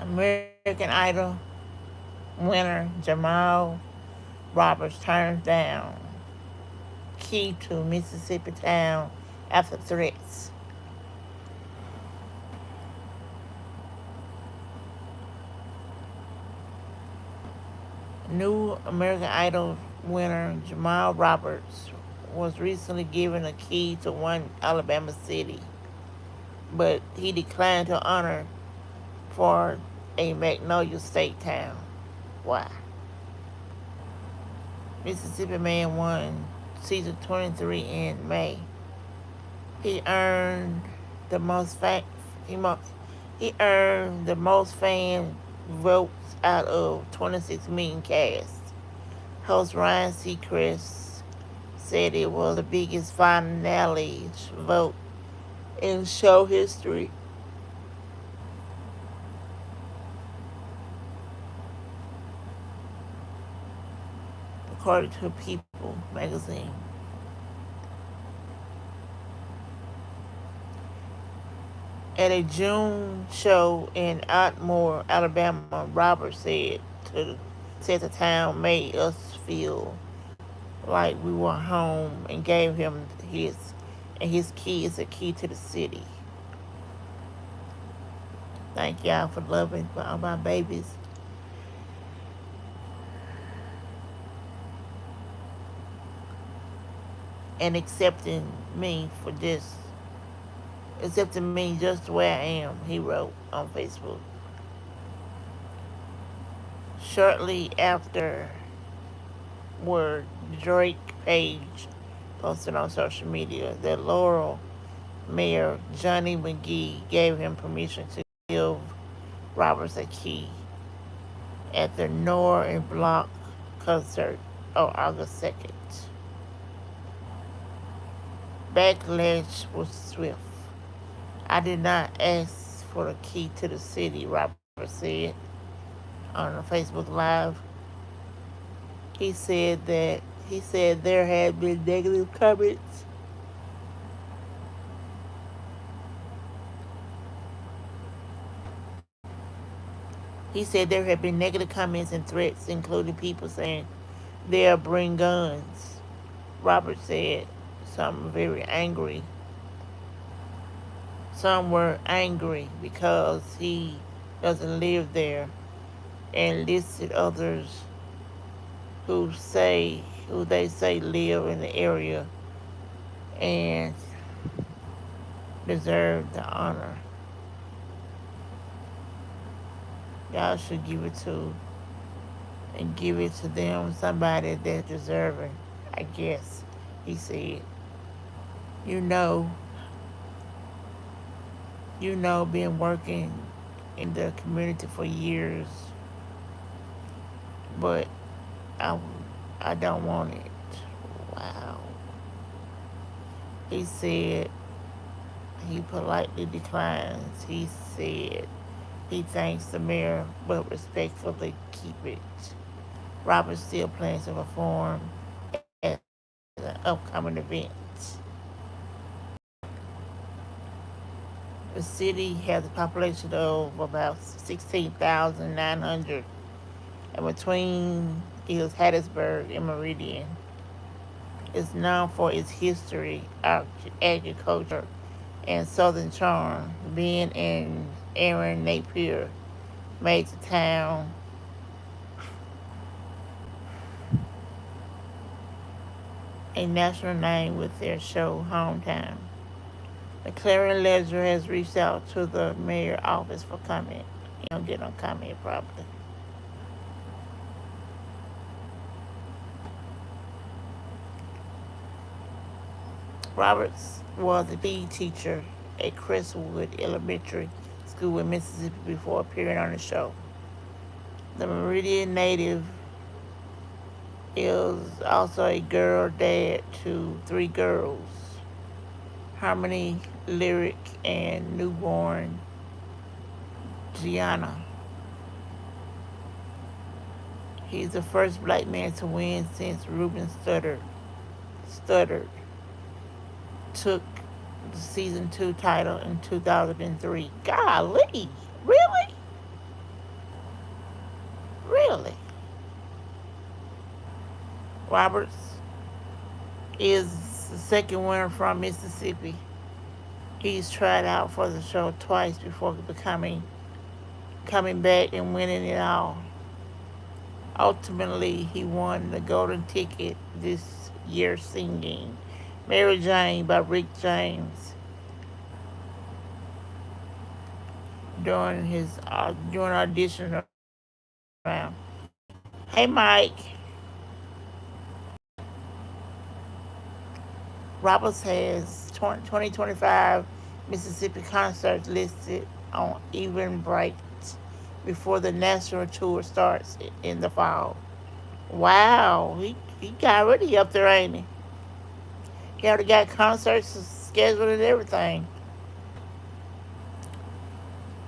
American Idol winner Jamal Roberts turns down key to Mississippi town after threats. New American Idol winner Jamal Roberts was recently given a key to one Alabama city, but he declined to honor for a Magnolia State town. Why? Mississippi man won season 23 in May. He earned the most fa- he, mo- he earned the most fan votes out of 26 million cast. Host Ryan Seacrest said it was the biggest finale vote in show history, according to People magazine. At a June show in Otmore, Alabama, Roberts said the town made us feel like we were home and gave him his key is a key to the city. Thank y'all for loving for all my babies and accepting me just the way I am, he wrote on Facebook. Shortly afterward, Drake page posted on social media that Laurel Mayor Johnny McGee gave him permission to give Roberts a key at the Nor and Block concert on August 2nd. Backlash was swift. I did not ask for the key to the city, Roberts said on a Facebook Live. He said there had been negative comments. He said there had been negative comments and threats, including people saying they'll bring guns. Robert said some very angry. Some were angry because he doesn't live there, and listed others who they say live in the area and deserve the honor. Y'all should give it to them, somebody that's deserving, I guess, he said. You know, been working in the community for years, but I, I don't want it. Wow. He said he politely declines. He said he thanks the mayor, but respectfully keep it. Robert still plans to perform at an upcoming event. The city has a population of about 16,900, and between is Hattiesburg and Meridian. It's known for its history, agriculture, and southern charm. Ben and Aaron Napier made the town a national name with their show Hometown. The Clarion Ledger has reached out to the mayor's office for comment. You don't get no comment probably. Roberts was a PE teacher at Crestwood Elementary School in Mississippi before appearing on the show. The Meridian native is also a girl dad to three girls, Harmony, Lyric, and newborn Gianna. He's the first black man to win since Ruben Studdard took the season 2 title in 2003. Golly, really? Really? Roberts is the second winner from Mississippi. He's tried out for the show twice before becoming coming back and winning it all. Ultimately, he won the golden ticket this year singing Mary Jane by Rick James during audition round. Hey Mike, Roberts has 2025 Mississippi concerts listed on Eventbrite before the national tour starts in the fall. Wow, he got already up there, ain't he? He already got concerts scheduled and everything.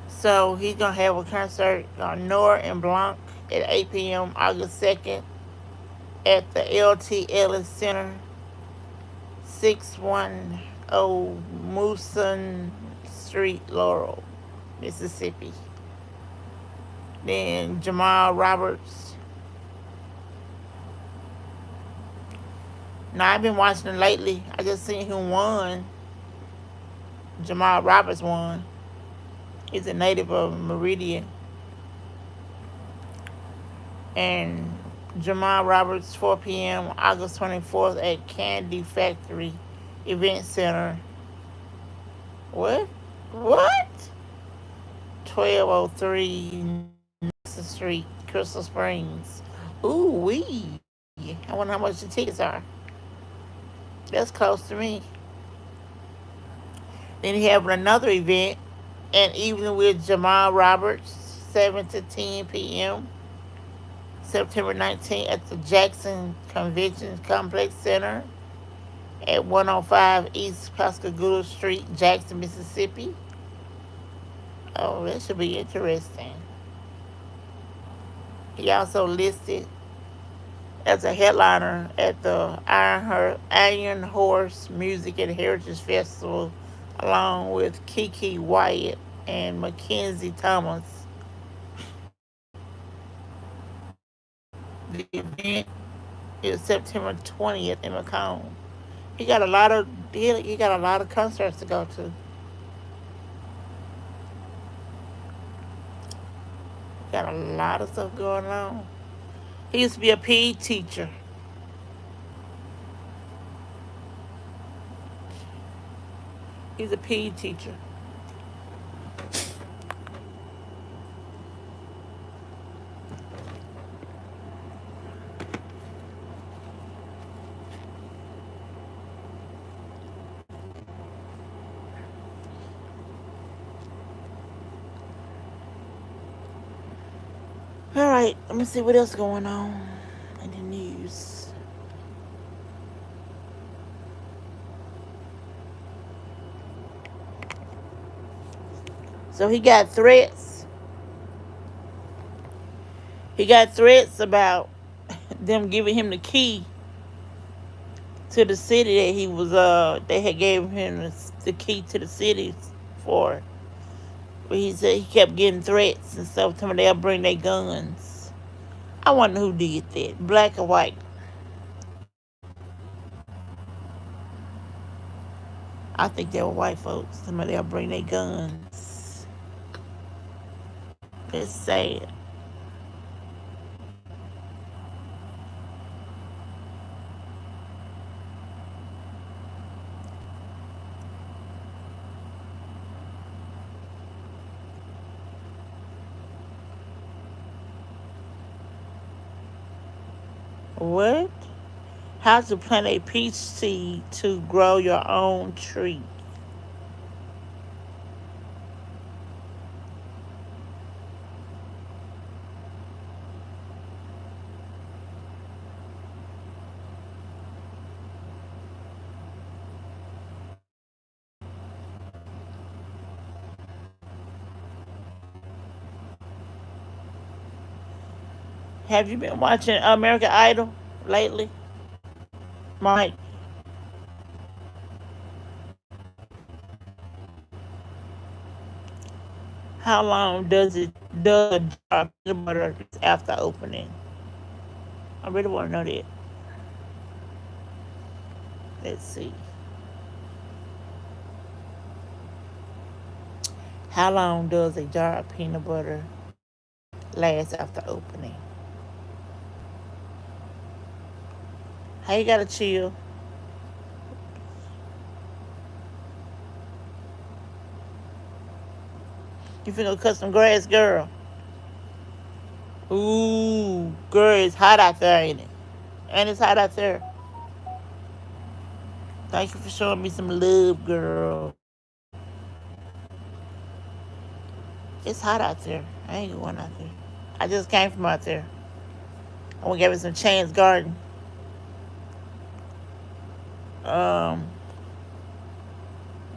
So he's gonna have a concert on Nora and Blanc at 8 p.m. August 2nd at the LT Ellis Center, 610 Mooson Street, Laurel, Mississippi. Then Jamal Roberts. Now I've been watching him lately. I just seen him won. Jamal Roberts won. He's a native of Meridian. And Jamal Roberts, 4 p.m. August 24th at Candy Factory Event Center. What? What? 1203 Nelson Street, Crystal Springs. Ooh wee. I wonder how much the tickets are. That's close to me. Then he having another event, an evening with Jamal Roberts, 7 to 10 p.m. September 19th at the Jackson Convention Complex Center at 105 East Pascagoula Street, Jackson, Mississippi. Oh, that should be interesting. He also listed as a headliner at the Iron Horse Music and Heritage Festival, along with Kiki Wyatt and Mackenzie Thomas. The event is September 20th in Macomb. He got a lot of he got a lot of concerts to go to. Got a lot of stuff going on. He used to be a PE teacher. He's a PE teacher. All right, let me see what else going on in the news. So he got threats. He got threats about them giving him the key to the city that he was they had gave him the key to the city for. But he said he kept getting threats and stuff. Telling they'll bring their guns. I wonder who did that, black or white. I think they were white folks. Somebody they'll bring their guns. It's sad. What? How to plant a peach seed to grow your own tree. Have you been watching American Idol lately, Mike? How long does a jar of peanut butter after opening? I really want to know that. Let's see. How long does a jar of peanut butter last after opening? How you gotta chill? You finna cut some grass, girl? Ooh, girl, it's hot out there, ain't it? And it's hot out there. Thank you for showing me some love, girl. It's hot out there. I ain't going out there. I just came from out there. I want to give it some Chance Garden. Um,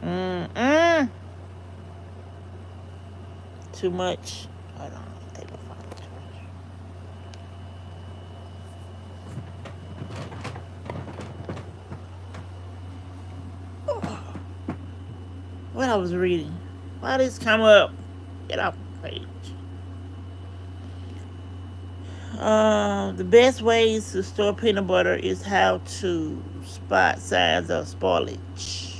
mm. Too much. Hold on. Take the phone. What I was reading. Why did this come up? Get off the page. The best ways to store peanut butter is how to spot signs of spoilage.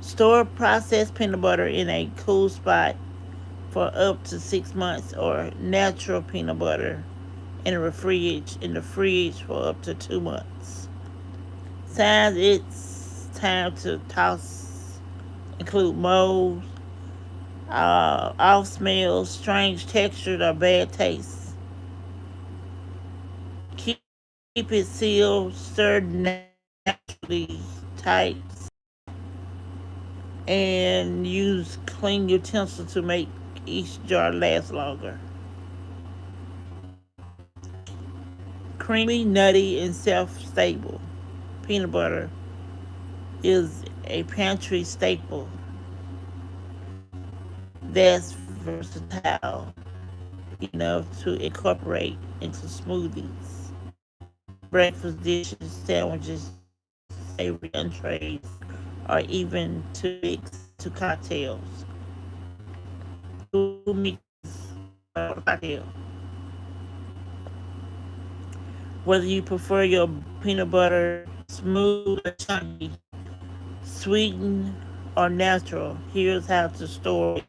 Store processed peanut butter in a cool spot for up to 6 months, or natural peanut butter in the fridge for up to 2 months. Signs it's time to toss include mold, off smells, strange texture, or bad taste. Keep it sealed, stirred naturally tight, and use clean utensils to make each jar last longer. Creamy, nutty, and self-stable. Peanut butter is a pantry staple that's versatile enough to incorporate into smoothies, breakfast dishes, sandwiches, savory entrees, or even to mix to cocktails. Who mix cocktail? Whether you prefer your peanut butter smooth or chunky, sweetened or natural, here's how to store it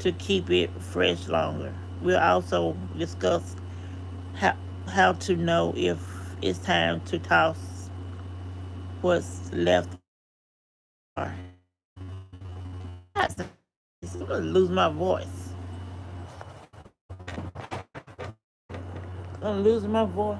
to keep it fresh longer. We'll also discuss how, how to know if it's time to toss what's left. I'm going to lose my voice. I'm losing my voice.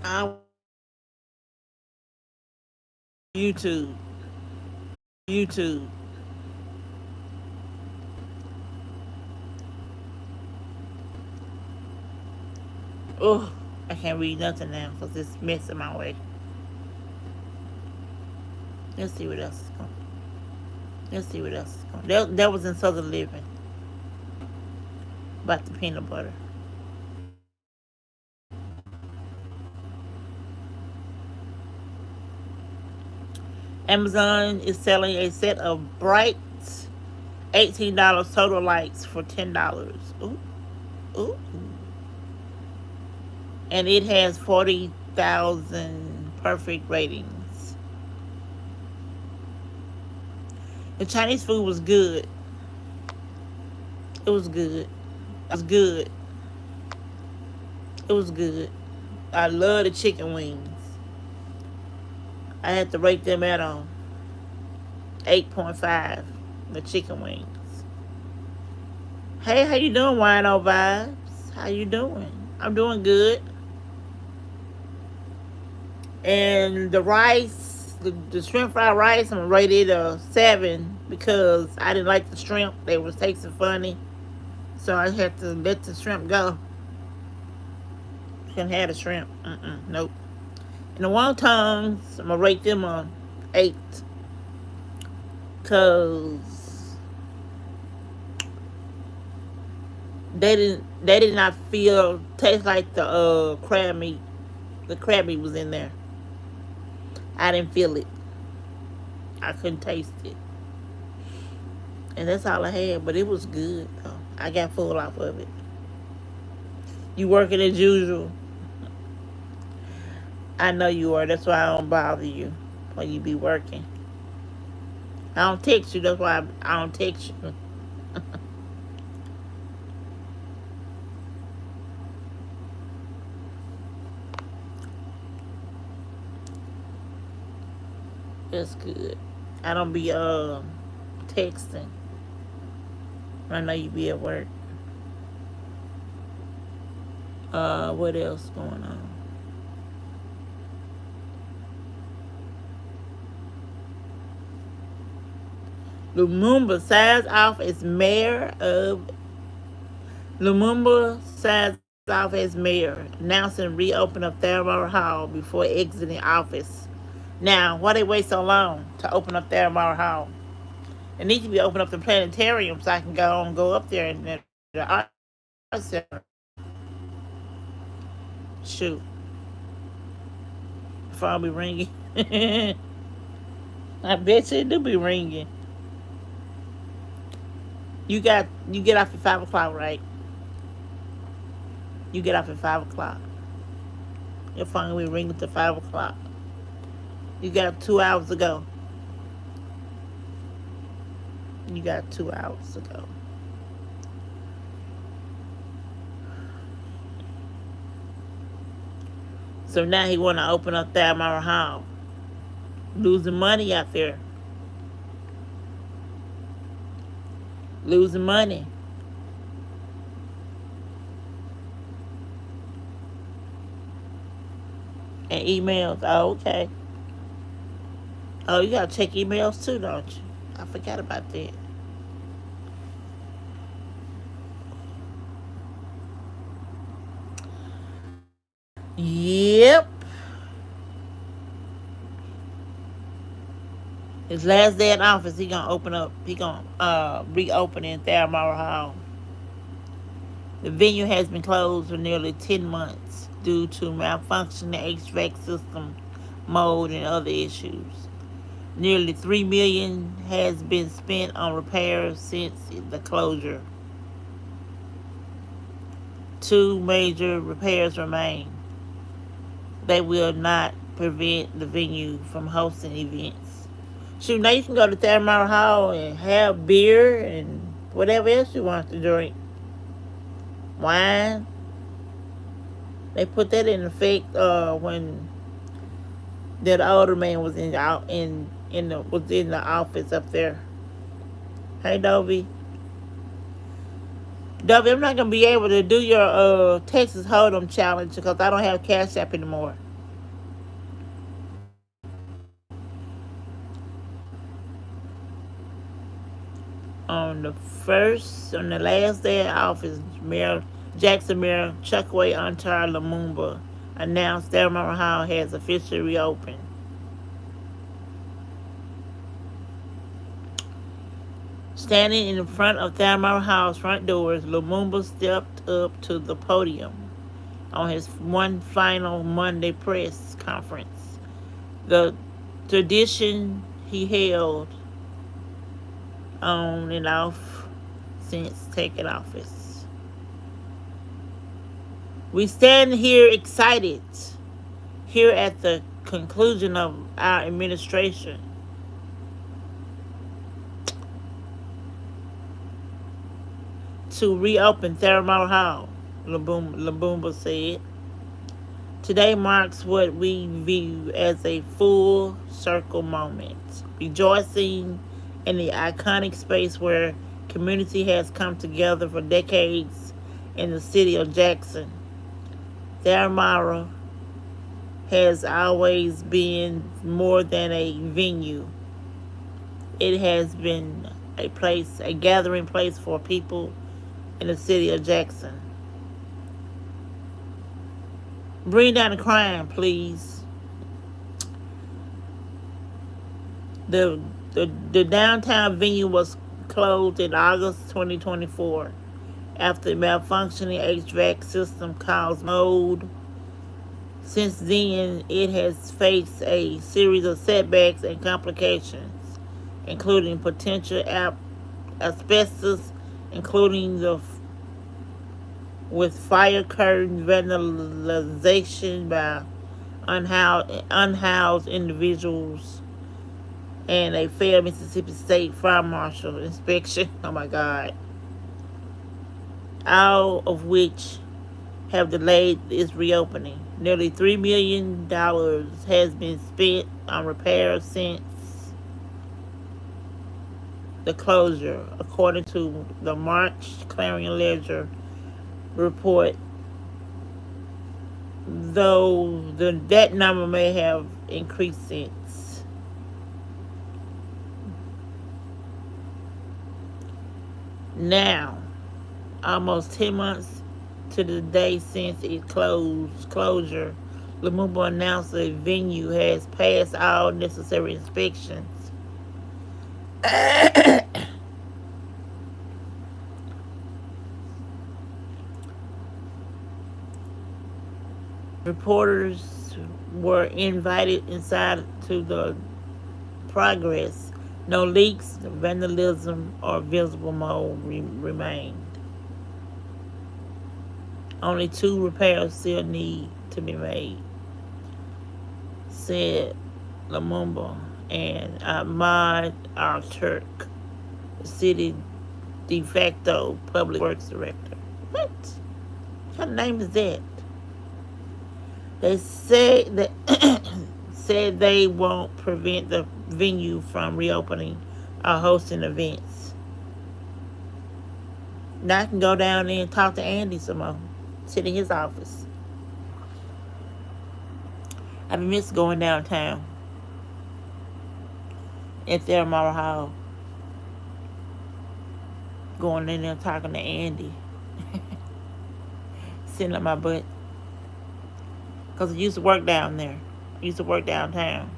I YouTube. YouTube. Oh, I can't read nothing now because it's messing my way. Let's see what else is going. Let's see what else is going. That was in Southern Living about the peanut butter. Amazon is selling a set of bright $18 total lights for $10. Ooh, ooh. And it has 40,000 perfect ratings. The Chinese food was good. It was good. It was good. It was good. I love the chicken wings. I had to rate them at 8.5. The chicken wings. Hey, how you doing, Wino Vibes? How you doing? I'm doing good. And the rice, the shrimp fried rice, I'm rated a 7 because I didn't like the shrimp. They was tasting funny, so I had to let the shrimp go. Couldn't have the shrimp. Nope. And the wontons, I'm gonna rate them on 8, cause they did not feel taste like the crab meat. The crab meat was in there. I didn't feel it. I couldn't taste it, and that's all I had. But it was good though. I got full off of it. You working as usual? I know you are. That's why I don't bother you when you be working. I don't text you. That's why I don't text you. That's good. I don't be texting. I know you be at work. What else going on? Lumumba signs off as mayor of Lumumba signs off as mayor, announcing reopen of Thermal Hall before exiting office. Now, why they wait so long to open up Thermal Hall? It needs to be open up the planetarium so I can go up there and the art center. Shoot, the phone be ringing. I bet you it do be ringing. You get off at 5 o'clock, right? You get off at 5 o'clock. Your phone will be ringing to 5 o'clock. You got 2 hours to go. You got 2 hours to go. So now he want to open up Thalmara Hall. Losing money out there. Losing money. And emails. Oh, okay. Oh, you gotta check emails too, don't you? I forgot about that. Yep. His last day in office, he gonna open up. He gonna reopen in Thalmara Hall. The venue has been closed for nearly 10 months due to malfunctioning HVAC system, mold, and other issues. Nearly $3 million has been spent on repairs since the closure. Two major repairs remain. They will not prevent the venue from hosting events. Shoot, now you can go to Thermal Hall and have beer and whatever else you want to drink. Wine. They put that in effect when that older man was in the office up there. Hey, Dovey. Dovey, I'm not gonna be able to do your Texas Hold'em challenge because I don't have Cash App anymore. On the last day of office, Mayor Jackson Mayor Chuckway Antar Lumumba announced Thelma Hall has officially reopened. Standing in front of Thelma Hall's front doors, Lumumba stepped up to the podium on his one final Monday press conference. The tradition he held on and off since taking office. We stand here excited here at the conclusion of our administration to reopen Thermal Hall, Lumumba said. Today marks what we view as a full circle moment, rejoicing in the iconic space where community has come together for decades in the city of Jackson. Thermara has always been more than a venue. It has been a gathering place for people in the city of Jackson. Bring down the crime, please. The downtown venue was closed in August 2024 after a malfunctioning HVAC system caused mold. Since then, it has faced a series of setbacks and complications, including potential asbestos, including the with fire curtain vandalization by unhoused individuals, and a failed Mississippi State Fire Marshal inspection. Oh my God. All of which have delayed its reopening. Nearly $3 million has been spent on repairs since the closure, according to the March Clarion Ledger report, though that number may have increased since. Now, almost 10 months to the day since its closure, Lumumba announced the venue has passed all necessary inspections. Reporters were invited inside to the progress. No leaks, vandalism, or visible mold remained. Only 2 repairs still need to be made, said Lumumba and Ahmad Al-Turk, the city de facto public works director. What kind of name is that? They said that said they won't prevent the venue from reopening or hosting events. Now I can go down there and talk to Andy some more. Sit in his office. I've missed going downtown at Thermara Hall. Going in there talking to Andy. Sitting on my butt. Because I used to work down there. I used to work downtown.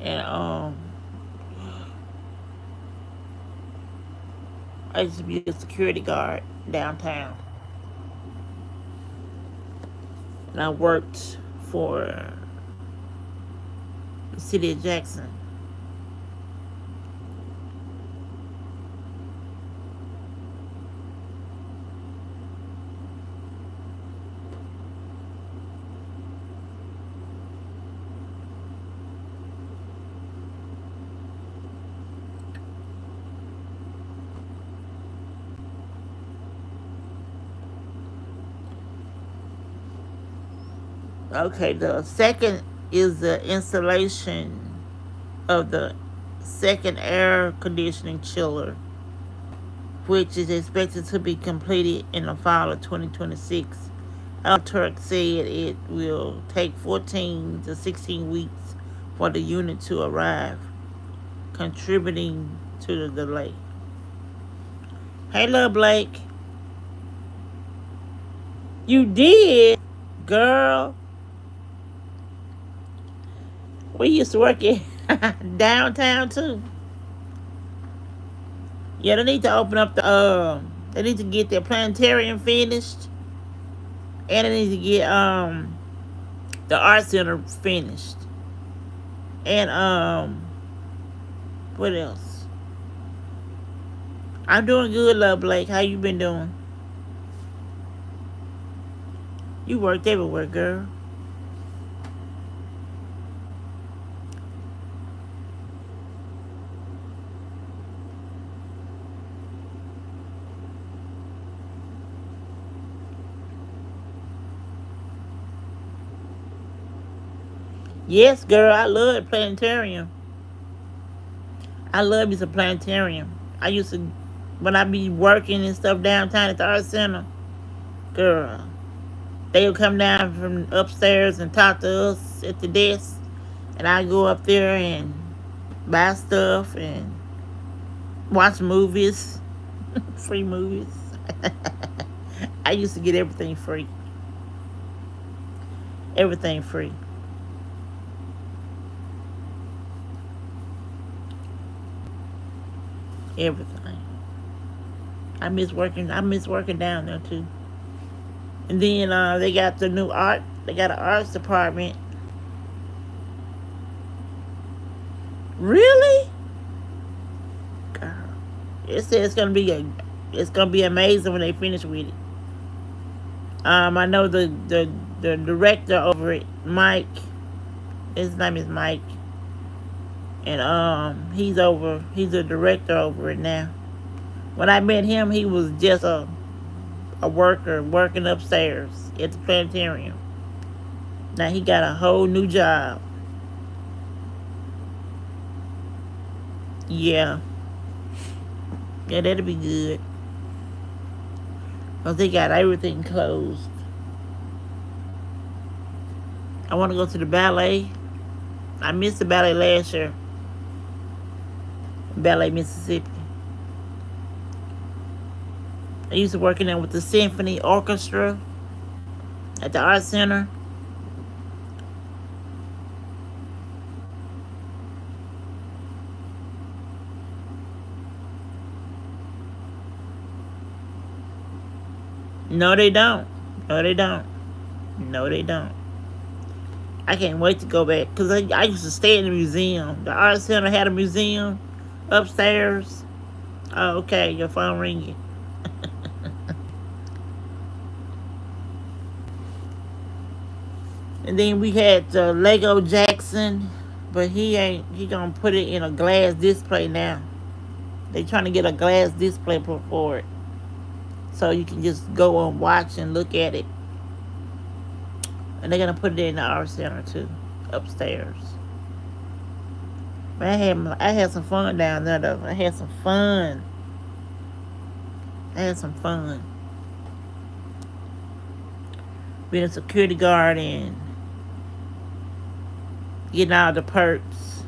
And I used to be a security guard downtown. And I worked for the city of Jackson. Okay, the second is the installation of the second air conditioning chiller, which is expected to be completed in the fall of 2026. Turk said it will take 14 to 16 weeks for the unit to arrive, contributing to the delay. Hey, love Blake. You did, girl. We used to work in downtown too. Yeah, they need to open up they need to get their planetarium finished. And they need to get the art center finished. And what else? I'm doing good, love Blake. How you been doing? You worked everywhere, girl. Yes, girl, I love the planetarium. I love me some planetarium. I used to, when I be working and stuff downtown at the art center, girl, they would come down from upstairs and talk to us at the desk, and I go up there and buy stuff and watch movies, free movies. I used to get everything free. Everything free. everything. I miss working. I miss working down there too. And then they got the new art. They got an arts department. Really? Girl, it says it's gonna be amazing when they finish with it. I know the director over it, Mike. His name is Mike, and he's a director over it now. When I met him, he was just a worker working upstairs at the planetarium. Now he got a whole new job. Yeah, yeah, that'll be good. Cause they got everything closed. I want to go to the ballet. I missed the ballet last year. Ballet Mississippi. I used to work in there with the symphony orchestra at the art center. No, they don't. No, they don't. No, they don't. I can't wait to go back because I used to stay in the museum. The art center had a museum upstairs. Oh, okay, your phone ringing. And then we had Lego Jackson, but he gonna put it in a glass display now. They trying to get a glass display for it, so you can just go and watch and look at it. And they're gonna put it in the art center too, upstairs. But I had some fun down there though. I had some fun. I had some fun. Being a security guard and getting all the perks,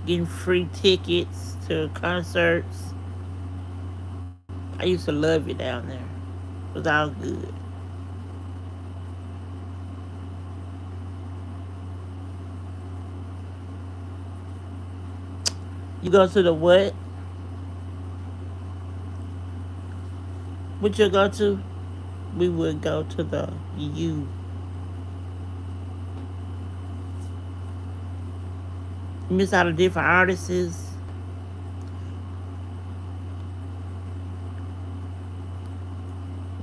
getting free tickets to concerts. I used to love it down there. It was all good. You go to the what? What you go to? We would go to the U. You miss out on different artists.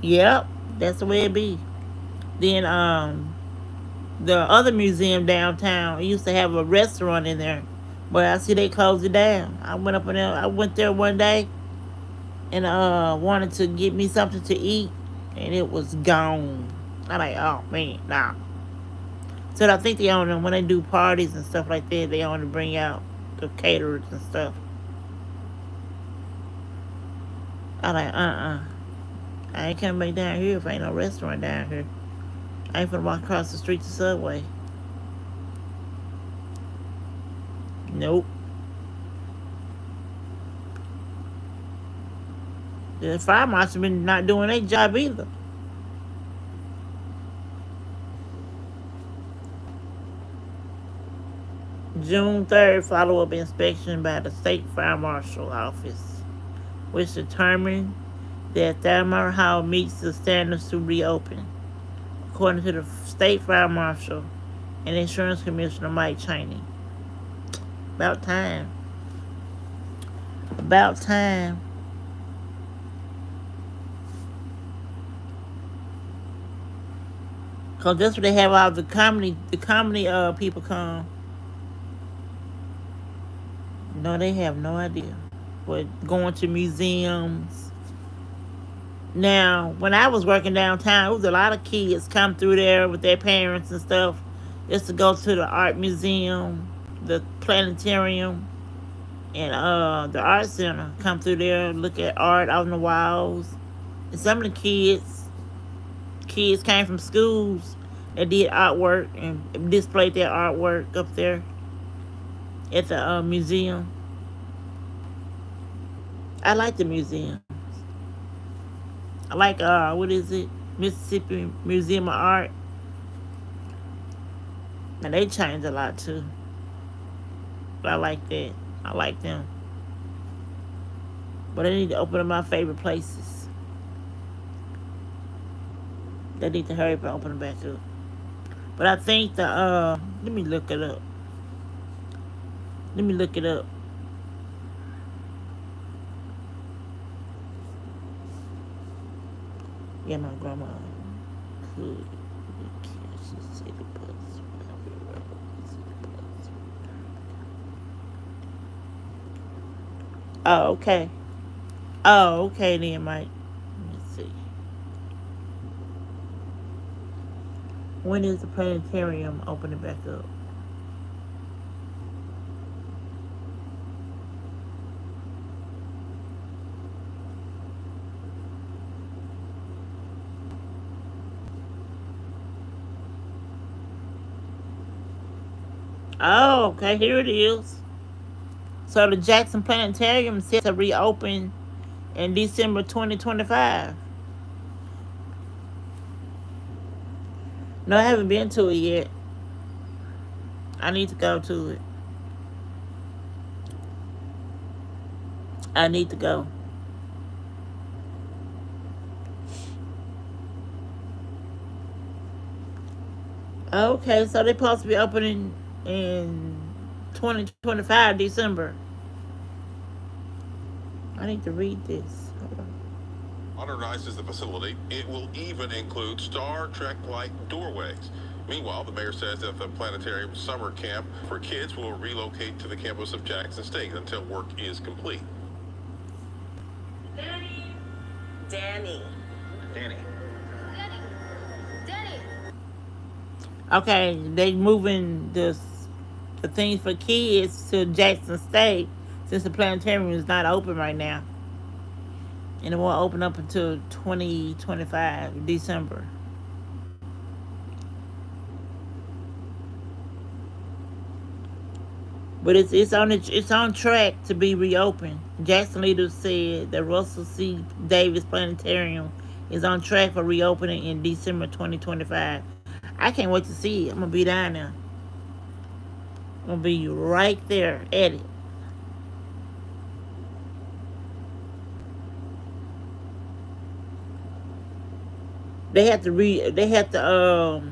Yep, that's the way it be. Then the other museum downtown, it used to have a restaurant in there. But I see they closed it down. I went up in there. I went there one day and wanted to get me something to eat, and it was gone. I'm like, oh man, nah. So I think they only when they do parties and stuff like that, they only bring out the caterers and stuff. I'm like, I ain't coming back down here if ain't no restaurant down here. I ain't finna walk across the street to Subway. Nope. The fire marshal been not doing their job either. June 3rd, follow-up inspection by the State Fire Marshal Office, which determined that Thelma Hall meets the standards to reopen, according to the State Fire Marshal and Insurance Commissioner Mike Chaney. About time. About time. Cause that's where they have all the comedy people come. No, they have no idea. But going to museums. Now, when I was working downtown, it was a lot of kids come through there with their parents and stuff, just to go to the art museum, the planetarium, and the art center. Come through there, look at art on the walls. And some of the kids came from schools that did artwork and displayed their artwork up there at the museum. I like the museum. I like what is it? Mississippi Museum of Art. And they changed a lot too. But I like that. I like them. But I need to open up my favorite places. They need to hurry up and open them back up. But I think let me look it up. Let me look it up. Yeah, my grandma could. She said the bus. Oh, okay. Oh, okay then, Mike. Let me see. When is the planetarium opening back up? Oh, okay, here it is. So the Jackson Planetarium is set to reopen in December 2025. No, I haven't been to it yet. I need to go to it. I need to go. Okay, so they're supposed to be opening in 2025 December. I need to read this. Hold on. Modernizes the facility. It will even include Star Trek-like doorways. Meanwhile, the mayor says that the planetarium summer camp for kids will relocate to the campus of Jackson State until work is complete. Danny. Danny. Danny. Danny. Danny. Okay, they moving the things for kids to Jackson State since the planetarium is not open right now, and it won't open up until 2025 December. But it's on track to be reopened. Jackson leaders said the Russell C. Davis Planetarium is on track for reopening in December 2025. I can't wait to see it. I'm gonna be down there. I'm gonna be right there at it. They had to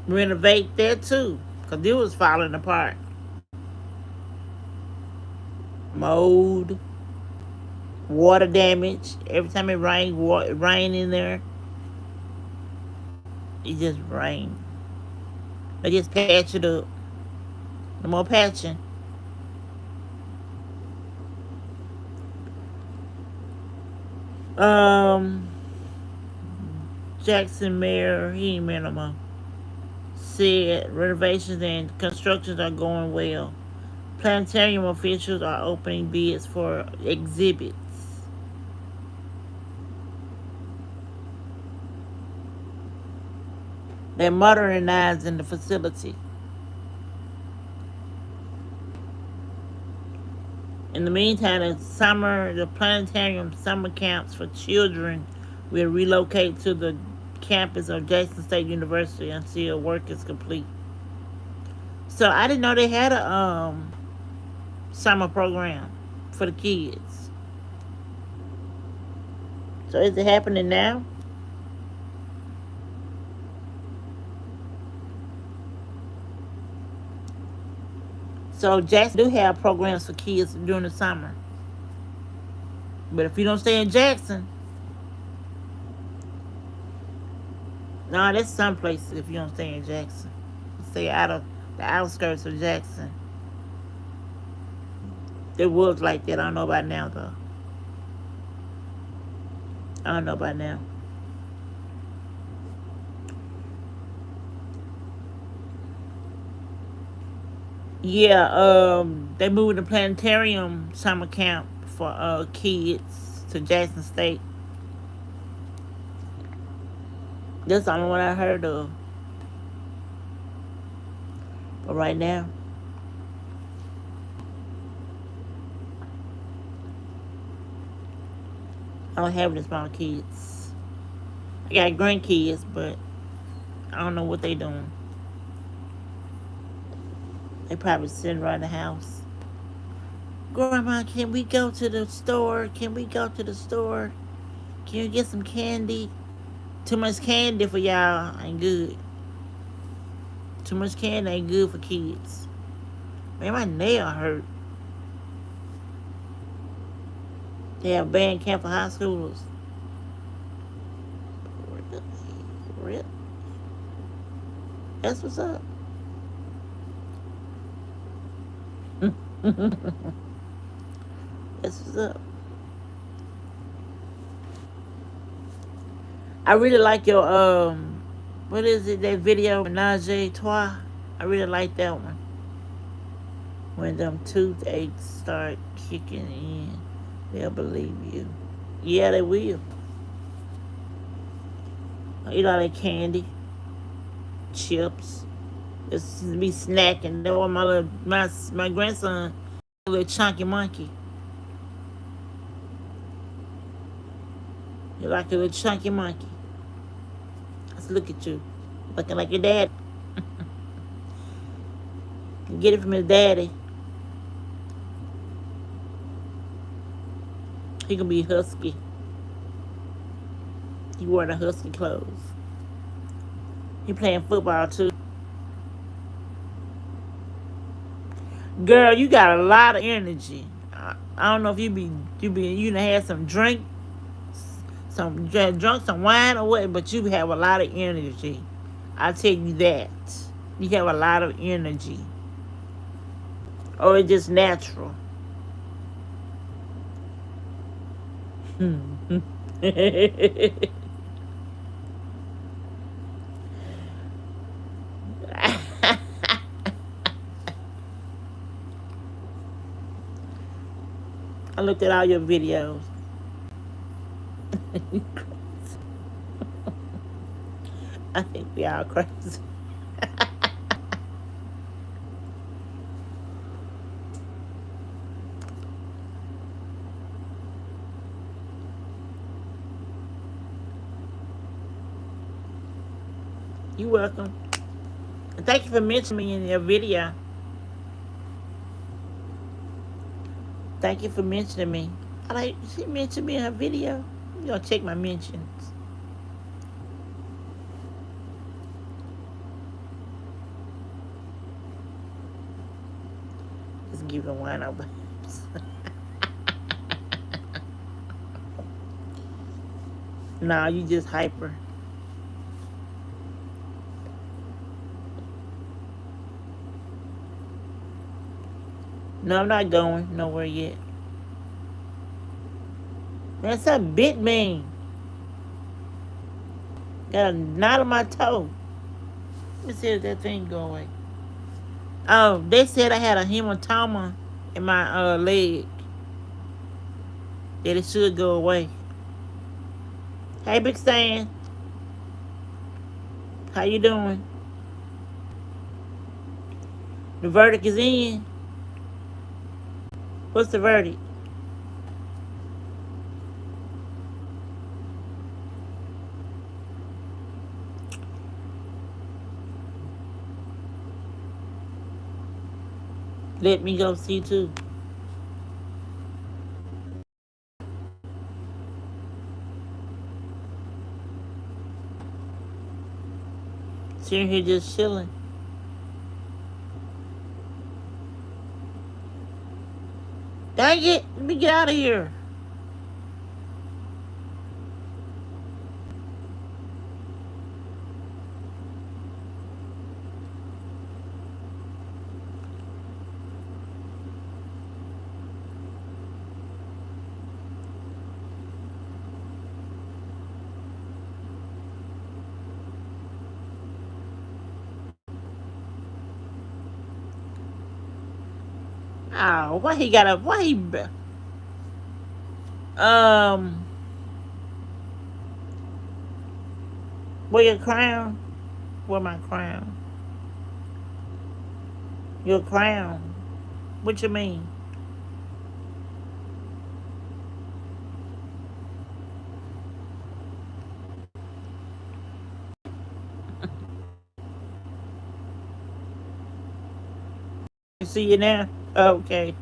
renovate that too, cause it was falling apart. Mold, water damage. Every time it rain in there, it just rain. They just patch it up. No more patching. Um, Jackson Mayor, he ain't mayor no more, said renovations and constructions are going well. Planetarium officials are opening bids for exhibits. They're modernizing the facility. In the meantime, the planetarium summer camps for children will relocate to the campus of Jackson State University until work is complete. So I didn't know they had a summer program for the kids. So is it happening now? So Jackson do have programs for kids during the summer. But if you don't stay in Jackson, no, that's some places if you don't stay in Jackson. Stay out of the outskirts of Jackson. It was like that. I don't know about now though. I don't know about now. Yeah, they moved the planetarium summer camp for kids to Jackson State. That's the only one I heard of. But right now, I don't have any small kids. I got grandkids, but I don't know what they doing. They probably sitting around the house. Grandma, can we go to the store? Can we go to the store? Can you get some candy? Too much candy for y'all ain't good. Too much candy ain't good for kids. Man, my nail hurt. They have band camp for high schoolers. Really? That's what's up. That's what's up. I really like your what is it, that video Menage Trois? I really like that one. When them toothaches start kicking in, they'll believe you. Yeah, they will. Eat all that candy, chips. Just be snacking. That was my grandson, a little chunky monkey. You like a little chunky monkey. Let's look at you, looking like your dad. Get it from his daddy. He gonna be husky. He wearing the husky clothes. He playing football too. Girl, you got a lot of energy. I don't know if you done had some drink, drunk some wine or what, but you have a lot of energy. I tell you that. You have a lot of energy. Or it's just natural. I looked at all your videos. I think we all crazy. You're welcome. Thank you for mentioning me in your video. Thank you for mentioning me. She mentioned me in her video. You gonna check my mentions. Just give the wine over. Nah, you just hyper. No, I'm not going nowhere yet. That's a bit mean. Got a knot on my toe. Let me see if that thing go away. Oh, they said I had a hematoma in my leg. That it should go away. Hey, Big Stan. How you doing? The verdict is in. What's the verdict? Let me go see too. Sitting here just chilling. Dang it! Let me get out of here. Oh, why he got a why he um where your crown? Where my crown? Your crown. What you mean? I see you now? Okay.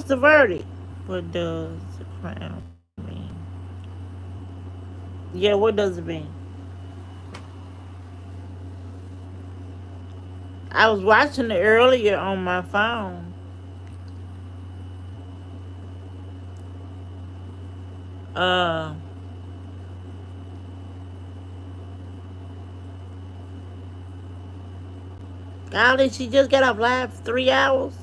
the verdict? What does the crown mean? Yeah, what does it mean? I was watching it earlier on my phone. Uh, golly, she just got off live 3 hours.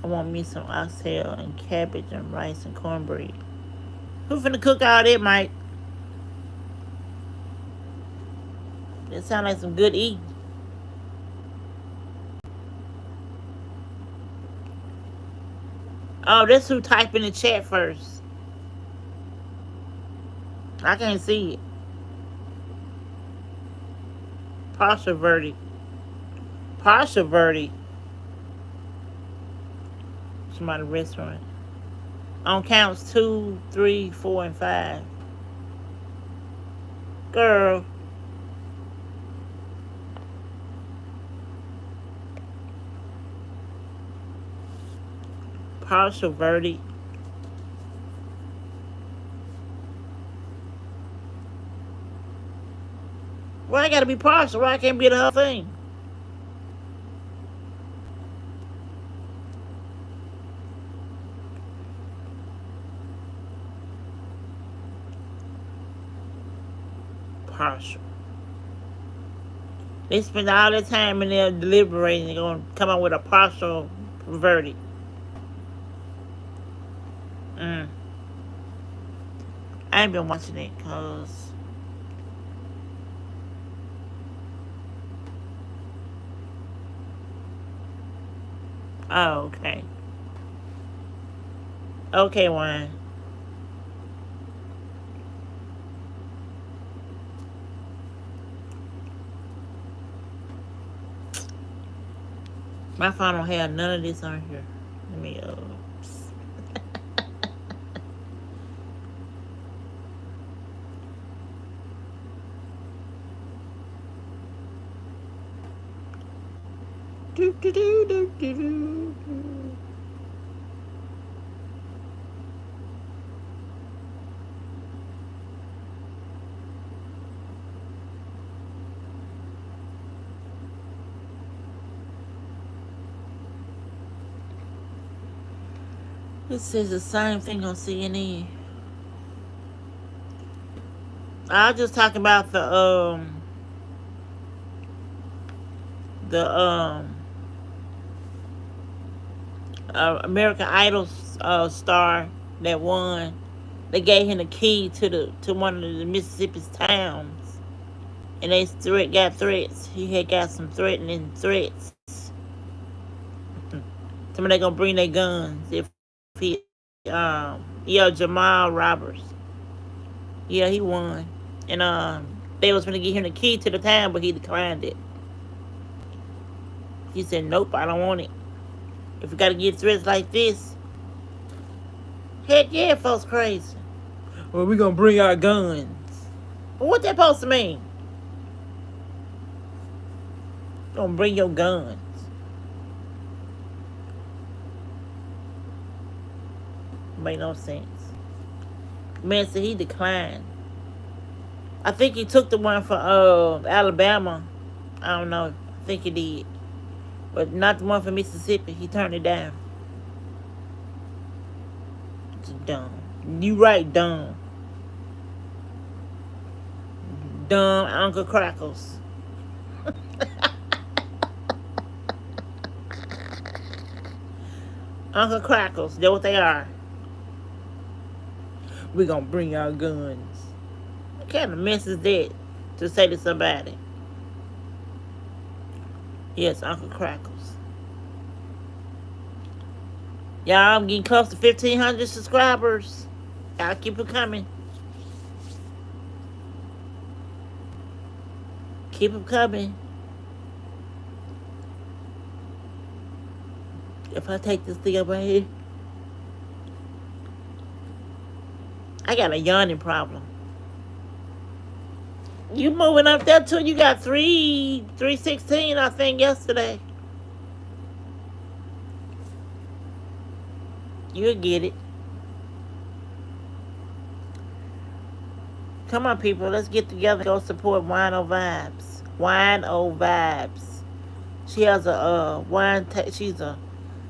I want me some oxtail and cabbage and rice and cornbread. Who finna cook all that, Mike? That sound like some good eating. Oh, that's who typed in the chat first. I can't see it. Partial verdict. Partial verdict. Somebody restaurant. On counts 2, 3, 4, and 5. Girl. Partial verdict. Why I gotta be partial? Why I can't be the whole thing? Partial. They spend all their time in there deliberating. They're gonna come up with a partial verdict. Mm. I ain't been watching it cause oh, okay. Okay, Wine. My phone don't have none of this on here. Let me do, do, do, do, do, do. This is the same thing on CNN. I'll just talk about the American Idol star that won. They gave him the key to one of the Mississippi's towns, and they got threats. He had got some threatening threats. Somebody gonna bring their guns if he yeah, Jamal Roberts. Yeah, he won, and they was gonna give him the key to the town, but he declined it. He said, "Nope, I don't want it. If we gotta get threats like this, heck yeah, folks crazy. Well, we gonna bring our guns. Well, what that supposed to mean? Gonna bring your guns. Made no sense. Man said he declined. I think he took the one for Alabama. I don't know. I think he did. But not the one for Mississippi. He turned it down. It's dumb. You right, dumb. Dumb Uncle Crackles. Uncle Crackles. They're what they are. We gonna bring our guns. What kind of mess is that to say to somebody? Yes, Uncle Crackles. Y'all, I'm getting close to 1,500 subscribers. Y'all keep it coming. Keep them coming. If I take this thing up right here, I got a yawning problem. You moving up there too? You got 316, I think, yesterday. You'll get it. Come on, people. Let's get together and go support Wine O Vibes. Wine O Vibes. She has a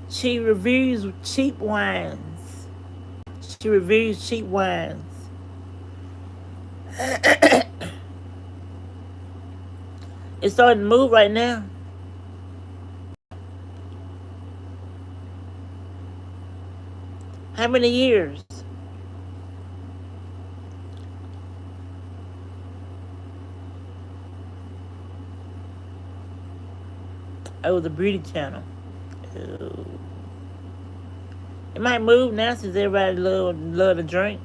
she reviews cheap wines. She reviews cheap wines. It's starting to move right now. How many years? Oh, the beauty channel. Oh. It might move now since everybody love to drink.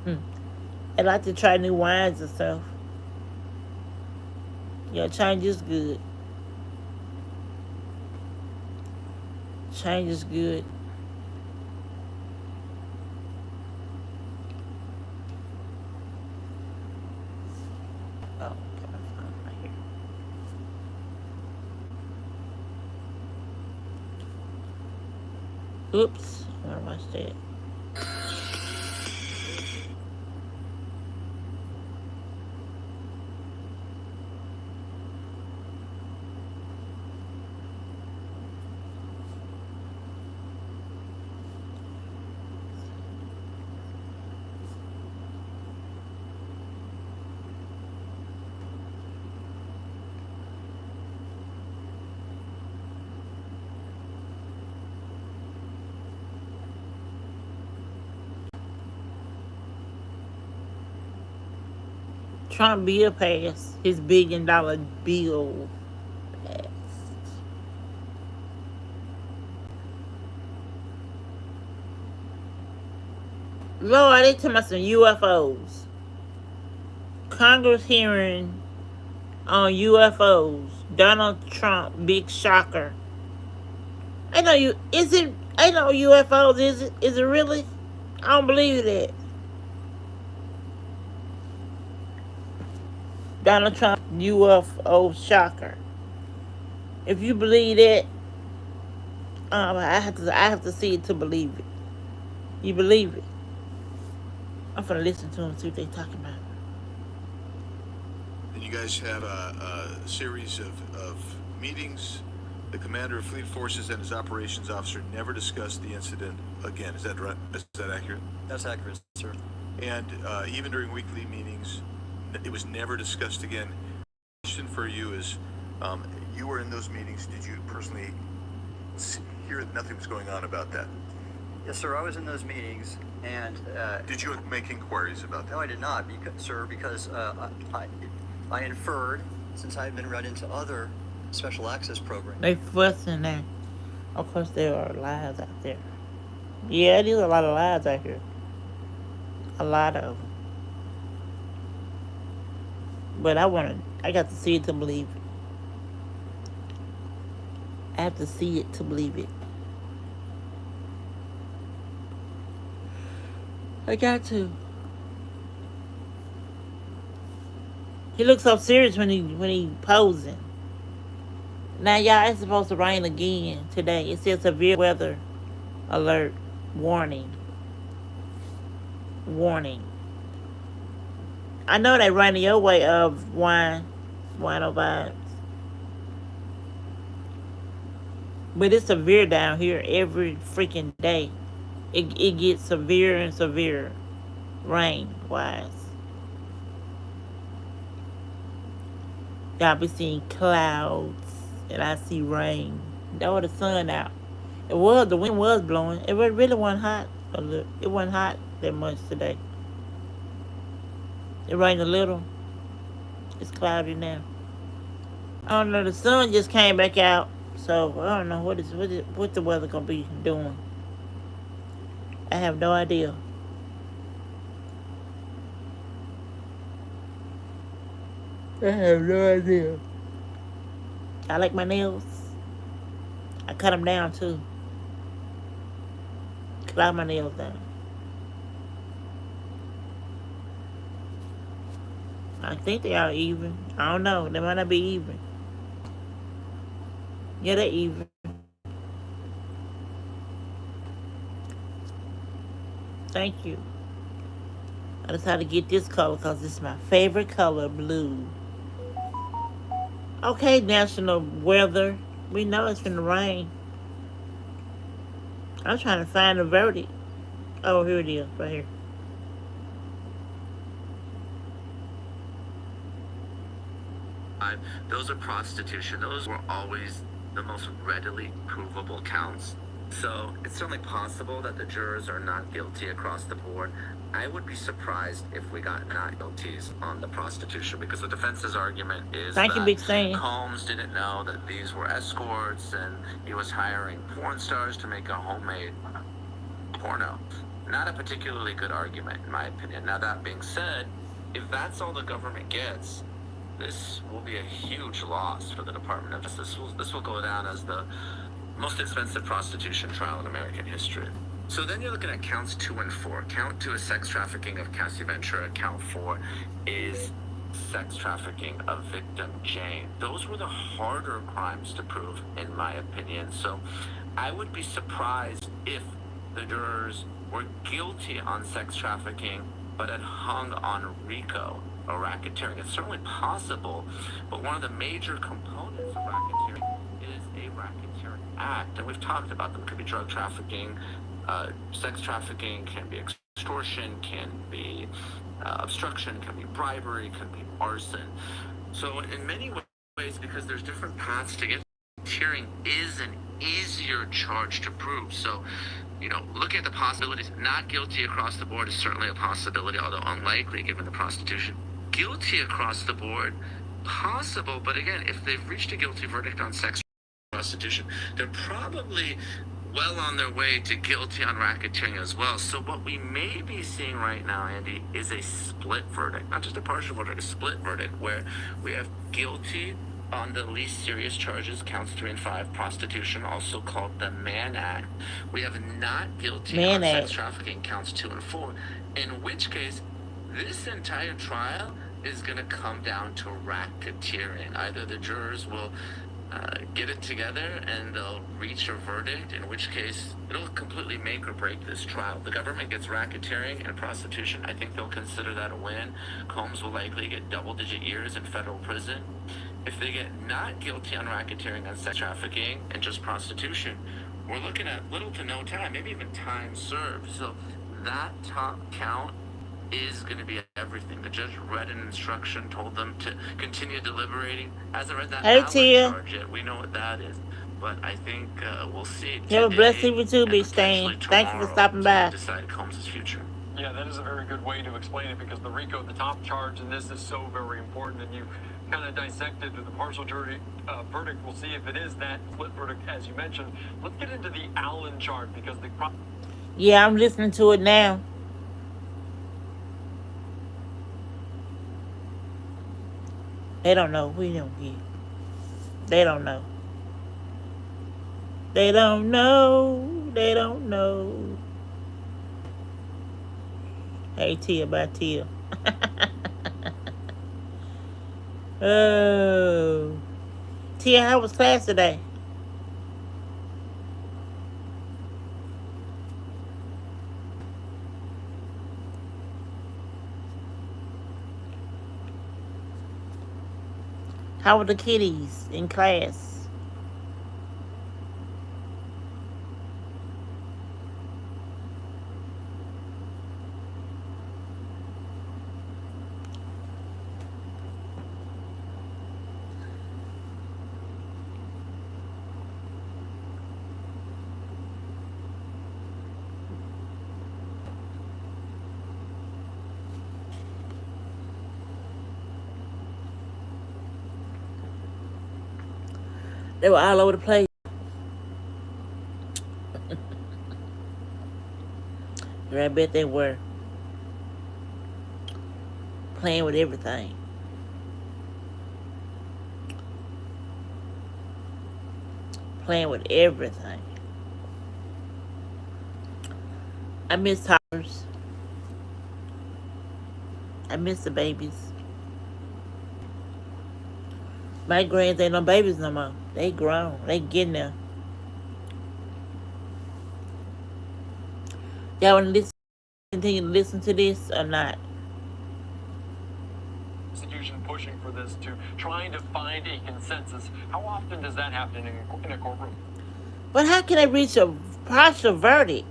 Hmm. They like to try new wines and stuff. Yeah, change is good. Change is good. Oh, got my phone right here. Oops, I want to watch that. Trump bill passed. His $1 billion bill passed. Lord, they talking about some UFOs. Congress hearing on UFOs. Donald Trump, big shocker. I know you. Is it? I know UFOs. Is it? Is it really? I don't believe that. Donald Trump, UFO shocker. If you believe that, I have to see it to believe it. You believe it? I'm gonna listen to them, see what they talking about. And you guys have a series of meetings. The commander of fleet forces and his operations officer never discussed the incident again. Is that right? Is that accurate? That's accurate, sir. And even during weekly meetings, it was never discussed again. Question for you is, you were in those meetings. Did you personally hear that nothing was going on about that? Yes, sir. I was in those meetings, and Did you make inquiries about that? no, I did not, because I inferred, since I had been read into other special access programs. They fussing there. Of course, there are lies out there. Yeah, there's a lot of lies out here. A lot of them. But I got to see it to believe it. I have to see it to believe it. I got to. He looks so serious when he posing. Now, y'all, it's supposed to rain again today. It says severe weather alert warning. Warning. I know they running your way of wine O vibes. But it's severe down here every freaking day. It gets severe and severe rain wise. Y'all be seeing clouds and I see rain. That was the sun out. The wind was blowing. It really wasn't hot. It wasn't hot that much today. It rained a little. It's cloudy now. I don't know. The sun just came back out, so I don't know what the weather gonna be doing. I have no idea. I have no idea. I like my nails. I cut them down too. Cut my nails down. I think they are even. I don't know. They might not be even. Yeah, they're even. Thank you. I decided to get this color because it's my favorite color, blue. Okay, national weather. We know it's gonna rain. I'm trying to find the verdict. Oh, here it is, right here. Those are prostitution. Those were always the most readily provable counts. So it's certainly possible that the jurors are not guilty across the board. I would be surprised if we got not guilties on the prostitution because the defense's argument is Thank you, that Big Sam. Combs didn't know that these were escorts and he was hiring porn stars to make a homemade porno. Not a particularly good argument, in my opinion. Now, that being said, if that's all the government gets, this will be a huge loss for the Department of Justice. This will go down as the most expensive prostitution trial in American history. So then you're looking at counts 2 and 4. Count 2 is sex trafficking of Cassie Ventura. Count 4 is sex trafficking of victim Jane. Those were the harder crimes to prove, in my opinion. So I would be surprised if the jurors were guilty on sex trafficking, but had hung on RICO or racketeering. It's certainly possible, but one of the major components of racketeering is a racketeering act, and we've talked about them. It could be drug trafficking, sex trafficking, can be extortion, can be obstruction, can be bribery, can be arson. So in many ways, because there's different paths to get, racketeering is an easier charge to prove. So, looking at the possibilities, not guilty across the board is certainly a possibility, although unlikely given the prostitution. Guilty across the board, possible, but again, if they've reached a guilty verdict on sex prostitution, they're probably well on their way to guilty on racketeering as well. So what we may be seeing right now, Andy, is a split verdict, not just a partial verdict, a split verdict, where we have guilty on the least serious charges, counts 3 and 5, prostitution, also called the Mann Act. We have not guilty on sex trafficking, counts 2 and 4, in which case, this entire trial is going to come down to racketeering. Either the jurors will get it together and they'll reach a verdict, in which case it'll completely make or break this trial. The government gets racketeering and prostitution. I think they'll consider that a win. Combs will likely get double-digit years in federal prison. If they get not guilty on racketeering and sex trafficking and just prostitution, we're looking at little to no time, maybe even time served. So that top count is going to be everything. The judge read an instruction, told them to continue deliberating. Hasn't read that charge yet. We know what that is. But I think we'll see. You have a blessed evening too, Big Stain. Thank you for stopping by. Decide Combs' future. Yeah, that is a very good way to explain it because the RICO, the top charge in this is so very important, and you kind of dissected the partial jury verdict. We'll see if it is that split verdict, as you mentioned. Let's get into the Allen charge because the... Yeah, I'm listening to it now. They don't know. We don't get. They don't know. They don't know. They don't know. Hey, Tia, by Tia. Oh. Tia, how was class today? How were the kiddies in class? They were all over the place. I bet they were. Playing with everything. Playing with everything. I miss toddlers. I miss the babies. My grands ain't no babies no more. They grown. They getting there. Y'all want to listen? continue to listen to this or not? Prosecution pushing for this, to trying to find a consensus. How often does that happen in a courtroom? But how can they reach a partial verdict?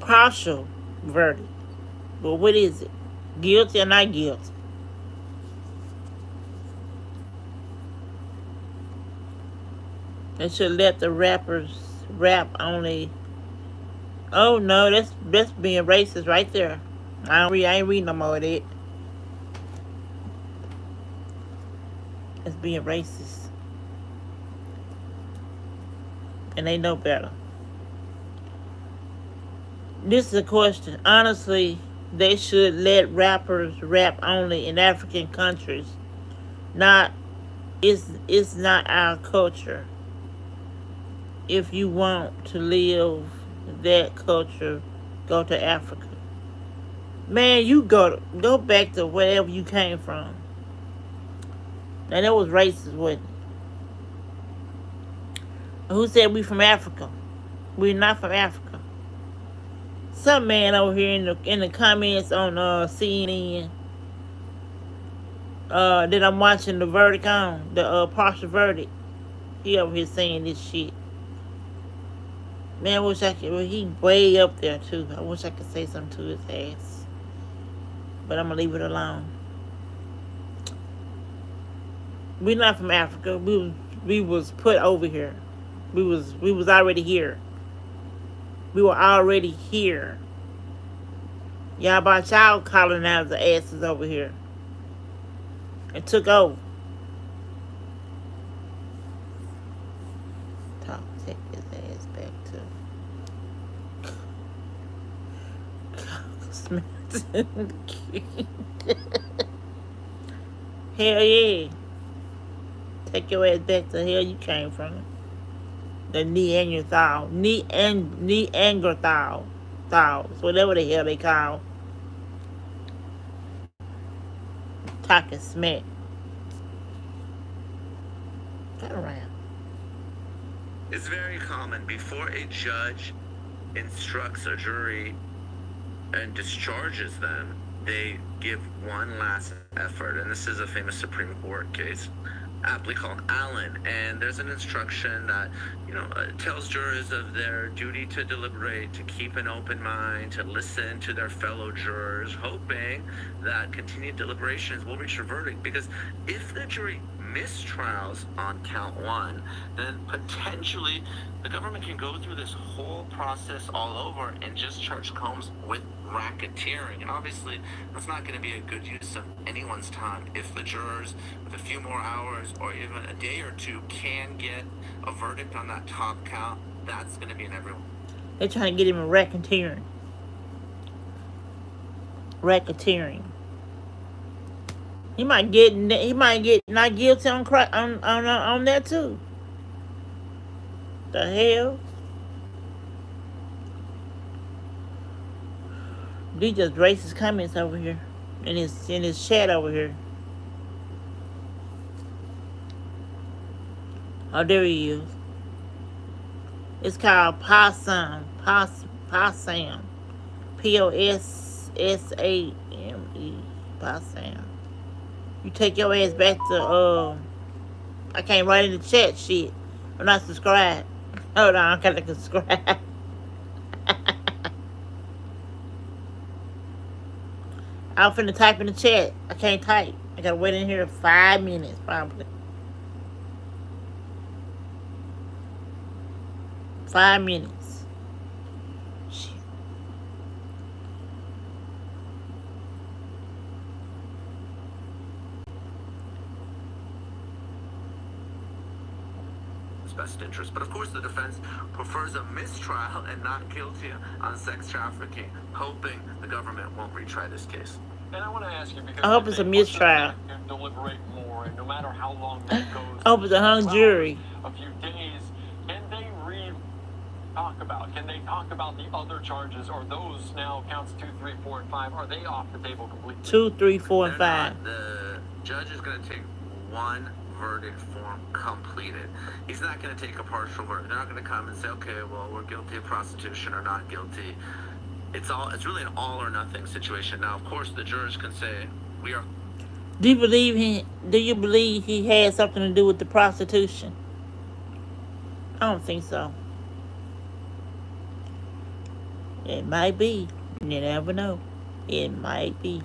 Partial verdict. Well, what is it? Guilty or not guilty? They should let the rappers rap only. Oh no, that's being racist right there. I ain't reading no more of that. That's being racist, and they know better. This is a question. Honestly, they should let rappers rap only in African countries. Not, it's not our culture. If you want to live that culture, go to Africa. Man, you go back to wherever you came from. Now that was racist, wasn't it? Who said we from Africa? We're not from Africa. Some man over here in the comments on CNN that I'm watching the verdict on, the partial verdict. He over here saying this shit. Man, I wish I could. Well, he way up there too. I wish I could say something to his ass, but I'm gonna leave it alone. We not from Africa. We was put over here. We was already here. We were already here. Y'all brought y'all colonizer asses over here and took over. Talk, take his ass back to hell yeah. Take your ass back to hell you came from. The Neanderthals, whatever the hell they call. Talking smack. Turn around. It's very common before a judge instructs a jury and discharges them, they give one last effort. And this is a famous Supreme Court case, aptly called Allen. And there's an instruction that, tells jurors of their duty to deliberate, to keep an open mind, to listen to their fellow jurors, hoping that continued deliberations will reach a verdict. Because if the jury mistrials on count one, then potentially the government can go through this whole process all over and just charge Combs with racketeering. And obviously, that's not going to be a good use of anyone's time. If the jurors, with a few more hours or even a day or two, can get a verdict on that top count, that's going to be in everyone. They're trying to get him a racketeering. Racketeering. He might get not guilty on that too. The hell? These just racist comments over here in his chat over here. Oh, there he is. It's called Possum. Possum. Possame. Possum. You take your ass back to I can't write in the chat shit. I'm not subscribed. Hold on, I gotta subscribe. I'm finna type in the chat. I can't type. I gotta wait in here 5 minutes probably. 5 minutes. Shit. Best interest. But of course, the defense prefers a mistrial and not guilty on sex trafficking, hoping the government won't retry this case. And I want to ask you, because I hope it's a mistrial. Deliberate more, and no matter how long that goes, I hope it's a hung jury. A few days. Can they talk about? Can they talk about the other charges? Or those now counts 2, 3, 4, and 5? Are they off the table completely? 2, 3, 4, and 5. The judge is going to take one verdict form completed. He's not going to take a partial verdict. They're not going to come and say, okay, well, we're guilty of prostitution or not guilty. It's really an all or nothing situation. Now, of course, the jurors can say, we are. Do you believe he had something to do with the prostitution? I don't think so. It might be. You never know. It might be.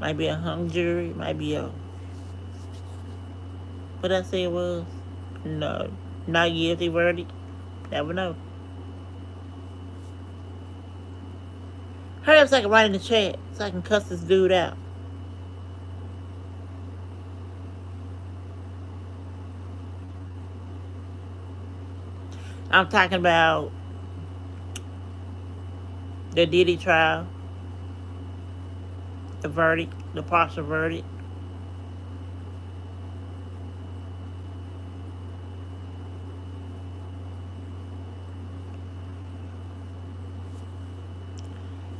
Might be a hung jury. Might be a. What I say it was? No. Not guilty verdict. Never know. Hurry up so I can write in the chat. So I can cuss this dude out. I'm talking about the Diddy trial. The verdict. The partial verdict.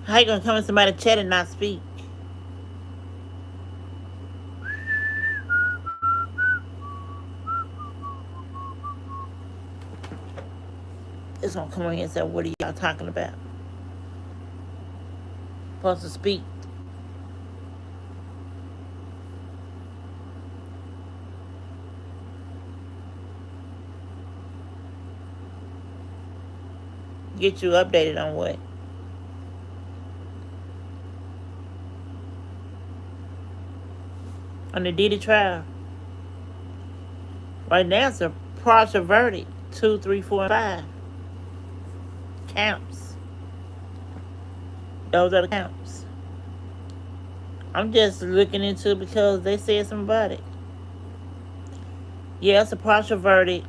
How you gonna come in somebody's chat and not speak? It's gonna come in here and say, what are y'all talking about? Supposed to speak. Get you updated on what? On the Diddy trial. Right now it's a partial verdict. 2, 3, 4, and 5. Counts. Those are the counts. I'm just looking into it because they said something about it. Yeah, it's a partial verdict.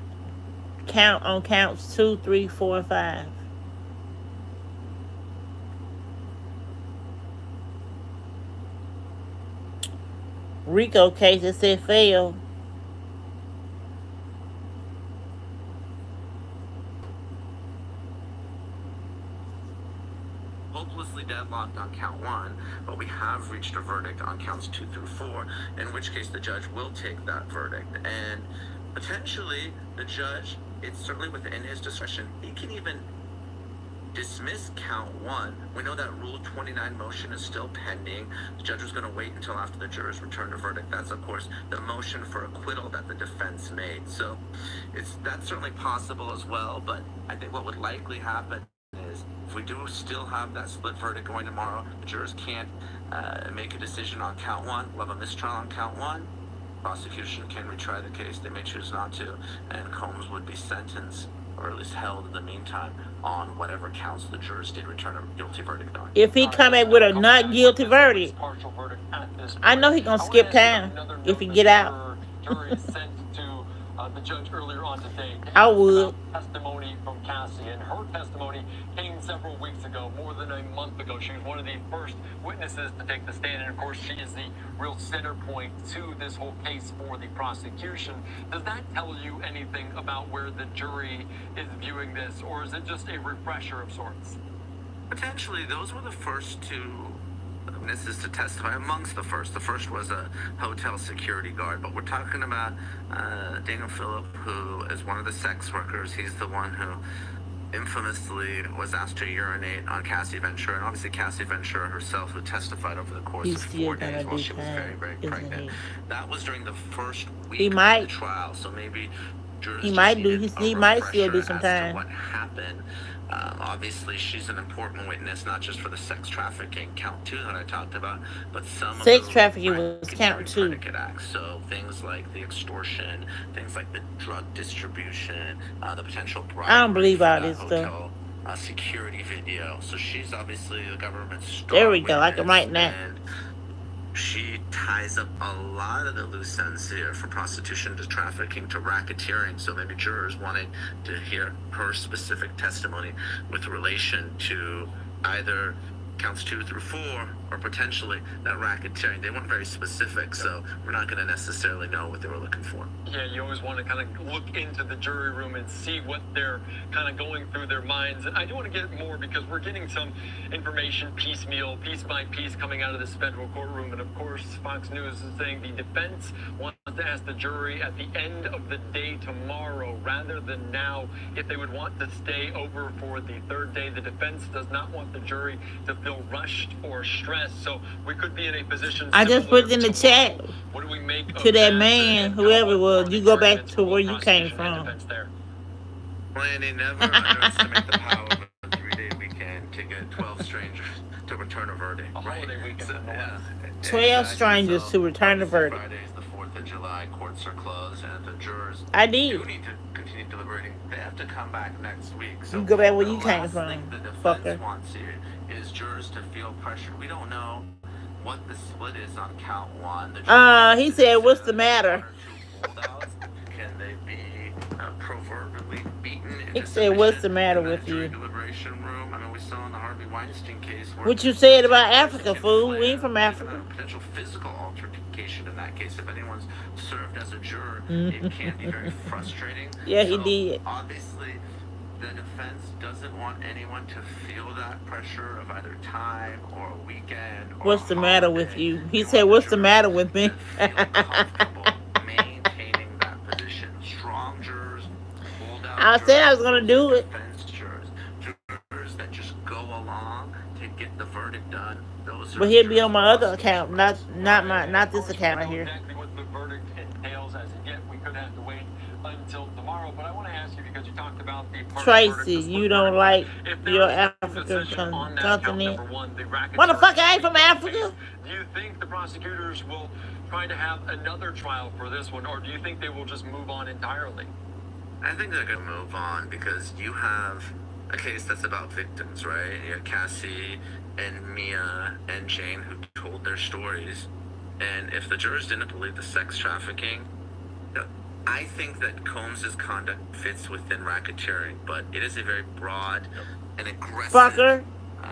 Count on counts 2, 3, 4, and 5. RICO case, it said failed. Hopelessly deadlocked on count 1, but we have reached a verdict on counts 2 through 4, in which case the judge will take that verdict. And potentially, the judge, it's certainly within his discretion, he can even dismiss count 1. We know that Rule 29 motion is still pending. The judge was going to wait until after the jurors return a verdict. That's, of course, the motion for acquittal that the defense made. So that's certainly possible as well, but I think what would likely happen is if we do still have that split verdict going tomorrow, the jurors can't make a decision on count 1. We'll have a mistrial on count 1. Prosecution can retry the case. They may choose not to, and Combs would be sentenced, or at least held in the meantime, on whatever counts the jurors did return a guilty verdict on. If he come in with a not guilty verdict, I know he gonna skip town if he get out. Jury sent to the judge earlier on today. I would. Testimony from Tracie, and her testimony came several weeks ago, more than a month ago. She was one of the first witnesses to take the stand, and of course, she is the real center point to this whole case for the prosecution. Does that tell you anything about where the jury is viewing this, or is it just a refresher of sorts? Potentially, those were the first two witnesses to testify, amongst the first. The first was a hotel security guard, but we're talking about Daniel Phillip, who is one of the sex workers. He's the one who infamously was asked to urinate on Cassie Ventura, and obviously Cassie Ventura herself, who testified over the course of 4 days while she was very, very pregnant. That was during the first week of the trial, so maybe jurors he might still do some time. What happened? Obviously, she's an important witness, not just for the sex trafficking count 2 that I talked about, but some sex trafficking was count 2. Predicate acts. So things like the extortion, things like the drug distribution, the potential bribery. I don't believe all this stuff. Security video. So she's obviously the government's star There we go. witness, I can write that. She ties up a lot of the loose ends here, from prostitution to trafficking to racketeering. So maybe jurors wanting to hear her specific testimony with relation to either counts 2 through 4 or potentially that racketeering. They weren't very specific, so we're not going to necessarily know what they were looking for. Yeah, you always want to kind of look into the jury room and see what they're kind of going through their minds. And I do want to get more because we're getting some information piecemeal, piece by piece, coming out of this federal courtroom. And of course, Fox News is saying the defense wants to ask the jury at the end of the day tomorrow rather than now if they would want to stay over for the third day. The defense does not want the jury to feel rushed or stressed. So we could be in a position. I just put in the chat What do we make to of that man, whoever it was. You go back to where you came prosecution and from. defense there? Planning never underestimate the power of a 3-day weekend to get 12 strangers to return a verdict. A holiday weekend, So, nonetheless. 12 strangers to return the verdict. Friday is the 4th of July. Courts are closed, and the jurors I do did. need to continue deliberating. They have to come back next week. So You go back where the you came last from, thing the defense fucker. wants here is jurors to feel pressured. We don't know what the split is on count 1. He said, what's the matter? Holdouts. Can they be proverbially beaten? He said, what's the matter with jury you? deliberation room. I mean, we saw in the Harvey Weinstein case where What you said about Africa, fool? We ain't from Africa. Potential physical altercation in that case. If anyone's served as a juror, it can be very frustrating. Yeah, he So, did. Obviously, the defense doesn't want anyone to feel that pressure of either time or a weekend. Or What's the matter with holiday. you? He They said, want what's the jurors matter with me? to feel comfortable maintaining that position. Strong jurors, holdout I said I was jurors, gonna do it. defense jurors that just go along to get the verdict done. Those are But he'll be jurors on my the other account, not Of this course, account we right know here. exactly what the verdict entails as of yet. We could have to wait until tomorrow. But I want to ask you because you talked about the partial Tracie, verdict, the split you don't verdict. like If there your is a African decision on that count continent. number 1, the racketeering Motherfucker, I ain't from case, Africa. do you think the prosecutors will try to have another trial for this one, or do you think they will just move on entirely? I think they're going to move on because you have a case that's about victims, right? You have Cassie and Mia and Jane who told their stories. And if the jurors didn't believe the sex trafficking, I think that Combs' conduct fits within racketeering, but it is a very broad and aggressive Fucker.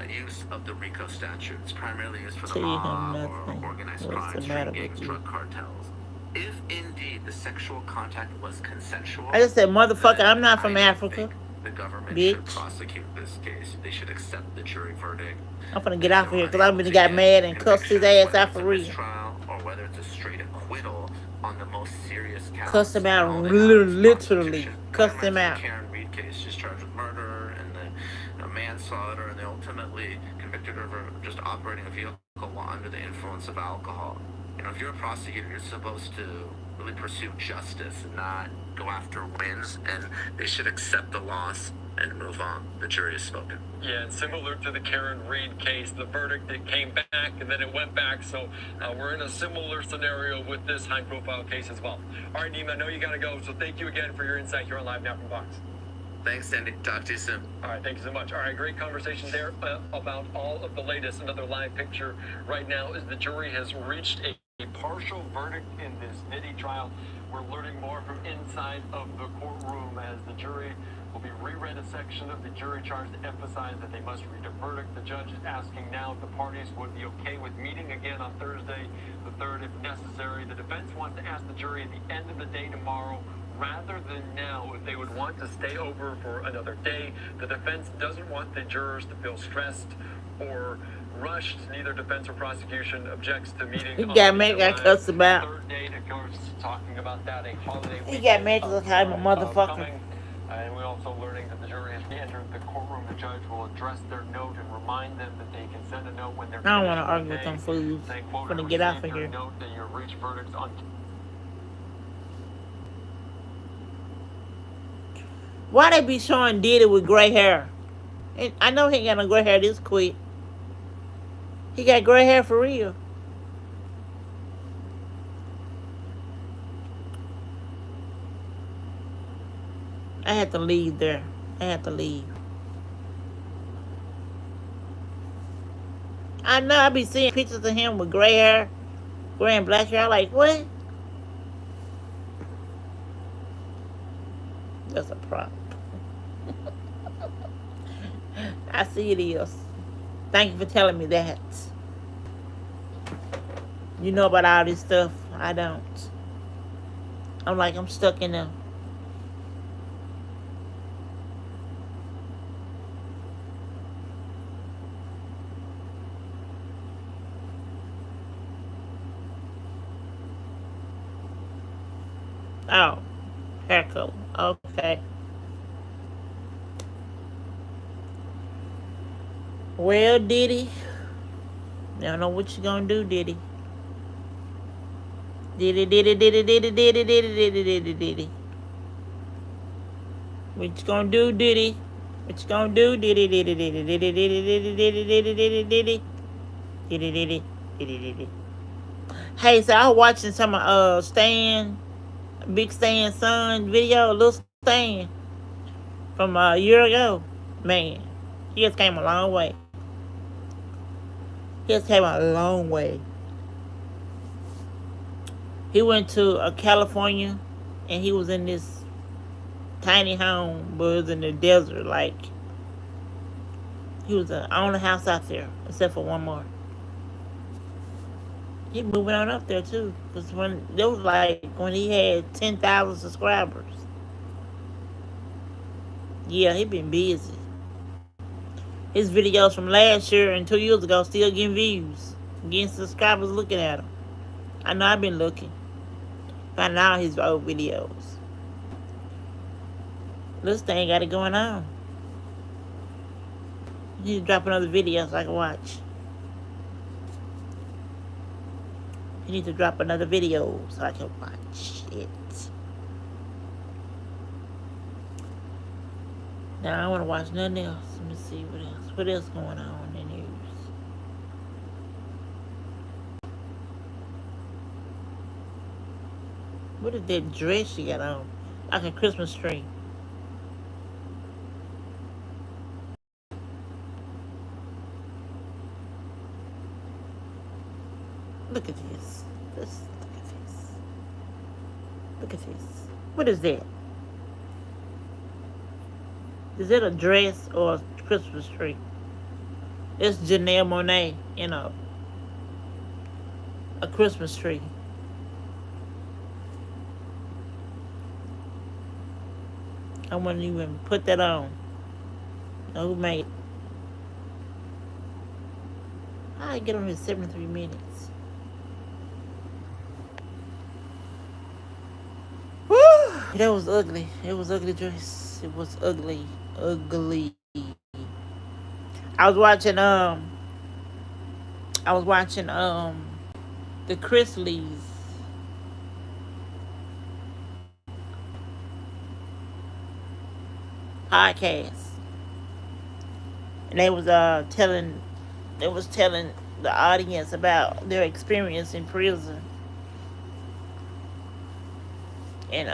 use of the RICO statute. It's primarily used for the Tell you mob nothing. or organized What's crime, the matter street with gangs, you? drug cartels. If indeed the sexual contact was consensual, I just said, motherfucker, then I'm not from I don't Africa. think the government Bitch. should prosecute this case. They should accept the jury verdict. I'm finna get out of here because I'm gonna got mad and cussed his ass out for real. Trial or whether it's a straight acquittal on the most serious counts. Cussed him out, All they have is literally. prostitution. Cussed him Reminds out. me of the Karen Reed case. She's charged with murder and the manslaughter, and they ultimately convicted her of just operating a vehicle while under the influence of alcohol. You know, if you're a prosecutor, you're supposed to really pursue justice and not go after wins, and they should accept the loss and move on. The jury has spoken. Yeah, and similar to the Karen Reed case, the verdict, it came back and then it went back. So we're in a similar scenario with this high-profile case as well. All right, Neem, I know you got to go, so thank you again for your insight here on Live Now from Fox. Thanks, Sandy. Talk to you soon. All right, thank you so much. All right, great conversation there about all of the latest. Another live picture right now is the jury has reached a partial verdict in this Nitty trial. We're learning more from inside of the courtroom as the jury will be reread a section of the jury charge to emphasize that they must read a verdict. The judge is asking now if the parties would be okay with meeting again on Thursday, the 3rd, if necessary. The defense wants to ask the jury at the end of the day tomorrow rather than now if they would want to stay over for another day. The defense doesn't want the jurors to feel stressed or rushed. Neither defense or prosecution objects to meeting. He got mad, got cussed about. Third day, of course, talking about that, a holiday He got mad because I'm a motherfucker. coming. And we're also learning that the jury has entered the courtroom. The judge will address their note and remind them that they can send a note when they're I don't want to finished argue with the them day. fools. Say, quote, I'm "I gonna get out received of your here. note that you have reached verdicts on." Why they be showing Diddy with gray hair? And I know he ain't got no gray hair this quick. He got gray hair for real. I had to leave there. I had to leave. I know I be seeing pictures of him with gray hair, gray and black hair. I'm like, what? That's a prop. I see it is. Thank you for telling me that. You know about all this stuff. I don't. I'm like, I'm stuck in the. Oh, hair color. Okay. Well, Diddy, I don't know what you gonna do, Diddy. Diddy, Diddy, Diddy, Diddy, Diddy, Diddy, Diddy, Diddy, Diddy. What you gonna do, Diddy? What you gonna do, Diddy, Diddy, Diddy, Diddy, Diddy, Diddy, Diddy, Diddy, Diddy, Diddy, Diddy, Diddy, Diddy, Diddy. Hey, so I was watching some Stan, Big Stan son video, little Stan from a year ago. Man, he just came a long way. He just came a long way. He went to California, and he was in this tiny home, but it was in the desert. Like he was on a house out there, except for one more. He moving on up there too, cause when it was like when he had 10,000 subscribers. Yeah, he been busy. His videos from last year and 2 years ago still getting views, getting subscribers looking at him. I know I've been looking, finding out his old videos. This thing got it going on. He need to drop another video so I can watch. He needs to drop another video so I can watch it. Now I want to watch nothing else. Let me see what else. What else going on in the news? What is that dress she got on? Like a Christmas tree. Look at this. Look at this. Look at this. What is that? Is it a dress or a Christmas tree? It's Janelle Monáe, a Christmas tree. I wouldn't even put that on. Who made it? I get on here 73 minutes. Woo! That was ugly. It was ugly dress. It was ugly. Ugly. I was watching the Chrisleys podcast. And they was telling the audience about their experience in prison. And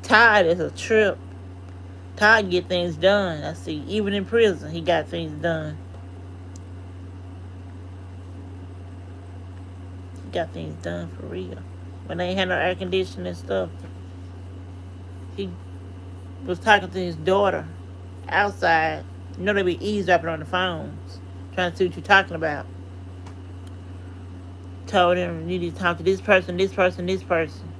Todd is a trip. Todd get things done. I see. Even in prison, he got things done. He got things done for real. When they had no air conditioning and stuff, he was talking to his daughter outside. You know they be eavesdropping on the phones, trying to see what you're talking about. Told him you need to talk to this person, this person, this person.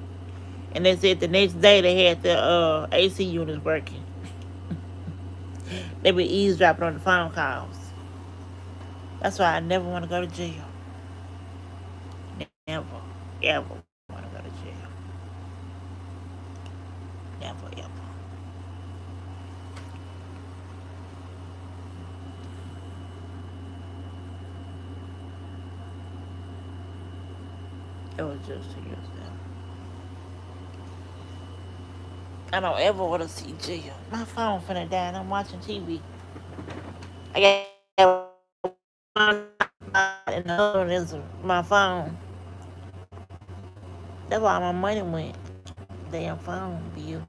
And they said the next day they had the AC units working. They be eavesdropping on the phone calls. That's why I never want to go to jail. Never, ever want to go to jail. Never, ever. It was just 2 years ago. I don't ever want to see jail. My phone finna die and I'm watching TV. I got one and the other one is my phone. That's why my money went. Damn phone bill.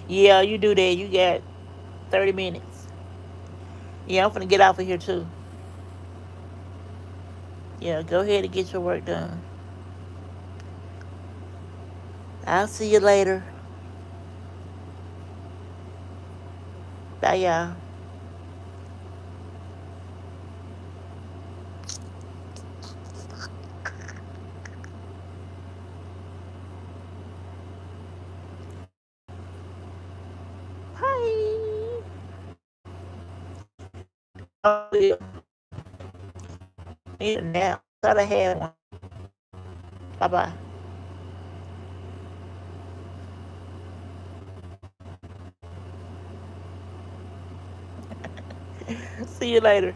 Yeah, you do that. You got 30 minutes. Yeah, I'm finna get off of here too. Yeah, go ahead and get your work done. I'll see you later. Bye, y'all. Bye. Oh, yeah. Need a nap. Thought I had one. Bye bye. See you later.